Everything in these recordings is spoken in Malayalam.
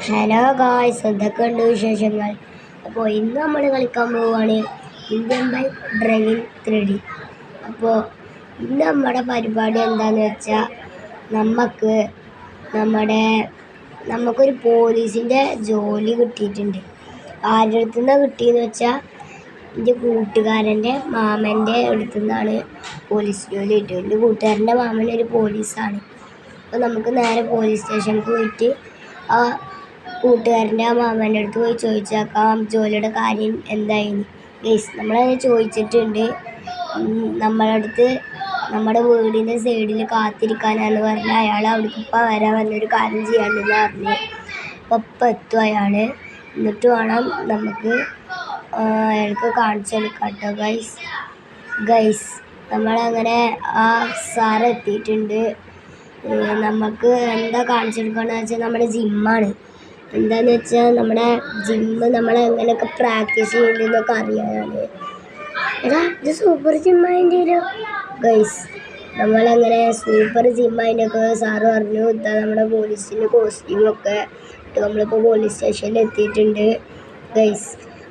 ഹലോ ഗായ്സ്, എന്തൊക്കെയുണ്ട് വിശേഷങ്ങൾ? അപ്പോൾ ഇന്ന് നമ്മൾ കളിക്കാൻ പോവുകയാണ് ഇന്ത്യൻ ബൈക്ക് ഡ്രൈവിംഗ് 3D. അപ്പോൾ ഇന്ന് നമ്മുടെ പരിപാടി എന്താണെന്ന് വെച്ചാൽ നമുക്കൊരു പോലീസിൻ്റെ ജോലി കിട്ടിയിട്ടുണ്ട്. ആരുടെ അടുത്തു നിന്നാണ് കിട്ടിയെന്ന് വെച്ചാൽ എൻ്റെ കൂട്ടുകാരൻ്റെ മാമൻ്റെ അടുത്തു നിന്നാണ് പോലീസ് ജോലി കിട്ടിയത്. എൻ്റെ കൂട്ടുകാരൻ്റെ മാമൻ ഒരു പോലീസാണ്. അപ്പോൾ നമുക്ക് നേരെ പോലീസ് സ്റ്റേഷനിൽ പോയിട്ട് ആ കൂട്ടുകാരൻ്റെ ആ മാമൻ്റെ അടുത്ത് പോയി ചോദിച്ചേക്കാം ജോലിയുടെ കാര്യം എന്തായിരുന്നു. ഗൈസ്, നമ്മളത് ചോദിച്ചിട്ടുണ്ട്. നമ്മളടുത്ത് നമ്മുടെ വീടിൻ്റെ സൈഡിൽ കാത്തിരിക്കാനാണെന്ന് പറഞ്ഞാൽ അയാൾ അവിടേക്ക് ഇപ്പം വരാൻ വന്നൊരു കാര്യം ചെയ്യാണ്ടെന്ന് പറഞ്ഞ് ഇപ്പം എത്തും അയാൾ. എന്നിട്ട് വേണം നമുക്ക് അയാൾക്ക് കാണിച്ചു കൊടുക്കാം കേട്ടോ ഗൈസ്. നമ്മളങ്ങനെ ആ സാറ് എത്തിയിട്ടുണ്ട്. നമുക്ക് എന്താ കാണിച്ചു കൊടുക്കുകയെന്ന് വെച്ചാൽ നമ്മുടെ ജിമ്മാണ്. എന്താണെന്ന് വെച്ചാൽ നമ്മുടെ ജിമ്മ് നമ്മളെങ്ങനെയൊക്കെ പ്രാക്ടീസ് ചെയ്യുന്നതെന്നൊക്കെ അറിയാനാണ്. എടാ, ഇത് സൂപ്പർ ജിമ്മതിൻ്റെ ഒരു ഗൈസ്. നമ്മളങ്ങനെ സൂപ്പർ ജിമ്മതിൻ്റെയൊക്കെ സാറ് പറഞ്ഞു. ഇതാ നമ്മുടെ പോലീസിൻ്റെ കോസ്റ്റ്യൂമൊക്കെ ഇട്ട് നമ്മളിപ്പോൾ പോലീസ് സ്റ്റേഷനിൽ എത്തിയിട്ടുണ്ട് ഗൈസ്.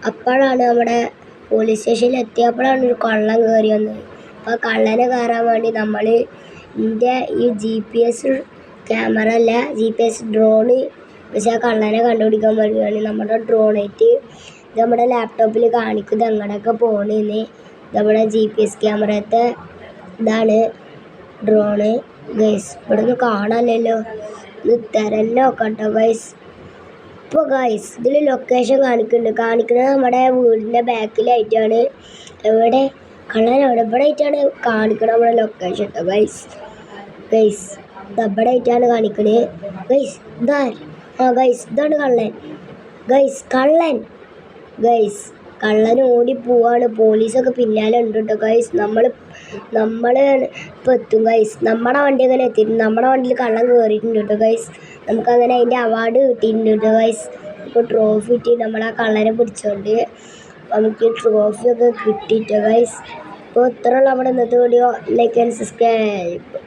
അപ്പോഴാണ് നമ്മുടെ പോലീസ് സ്റ്റേഷനിൽ എത്തിയപ്പോഴാണ് ഒരു കള്ളൻ കയറി വന്നത്. അപ്പോൾ കള്ളനെ കയറാൻ വേണ്ടി നമ്മൾ ഈ GPS ക്യാമറ അല്ല, GPS ഡ്രോണ് പക്ഷെ ആ കള്ളനെ കണ്ടുപിടിക്കാൻ വേണ്ടിയാണ് നമ്മുടെ ഡ്രോണായിട്ട് നമ്മുടെ ലാപ്ടോപ്പിൽ കാണിക്കുന്നത് അങ്ങനെയൊക്കെ പോകണമെന്ന്. നമ്മുടെ GPS ക്യാമറത്തെ ഇതാണ് ഡ്രോണ് ഗൈസ്. ഇവിടെ നിന്ന് കാണാമല്ലോ, ഇത് തിരഞ്ഞു നോക്കാം കേട്ടോ ഗൈസ്. ഇപ്പോൾ ഗൈസ് ഇതിൽ ലൊക്കേഷൻ കാണിക്കുന്നത് നമ്മുടെ വീടിൻ്റെ ബാക്കിലായിട്ടാണ്. എവിടെ കള്ളൻ ഇവിടെ ആയിട്ടാണ് കാണിക്കുന്നത് നമ്മുടെ ലൊക്കേഷൻ കേട്ടോ ഗൈസ്. ഇവിടെ ആയിട്ടാണ് കാണിക്കുന്നത് ഗൈസ്. ഇതാണ് കള്ളൻ കള്ളൻ ഓടിപ്പോവാണ്. പോലീസൊക്കെ പിന്നാലെ ഉണ്ട് കേട്ടോ ഗൈസ്. നമ്മൾ ഇപ്പോൾ എത്തും ഗൈസ്. നമ്മുടെ വണ്ടി അങ്ങനെ എത്തിയിട്ടുണ്ട്. നമ്മുടെ വണ്ടിയിൽ കള്ളൻ കയറിയിട്ടുണ്ട് കേട്ടോ ഗൈസ്. നമുക്കങ്ങനെ അതിൻ്റെ അവാർഡ് കിട്ടിയിട്ടുണ്ട് കേട്ടോ ഗൈസ്. ഇപ്പോൾ ട്രോഫി കിട്ടി നമ്മളാ കള്ളനെ പിടിച്ചോണ്ട് നമുക്ക് ട്രോഫിയൊക്കെ കിട്ടിയിട്ടോ ഗൈസ്. അപ്പോൾ ഇത്രയുള്ള നമ്മുടെ ഇന്നത്തെ വീഡിയോ. Like and subscribe.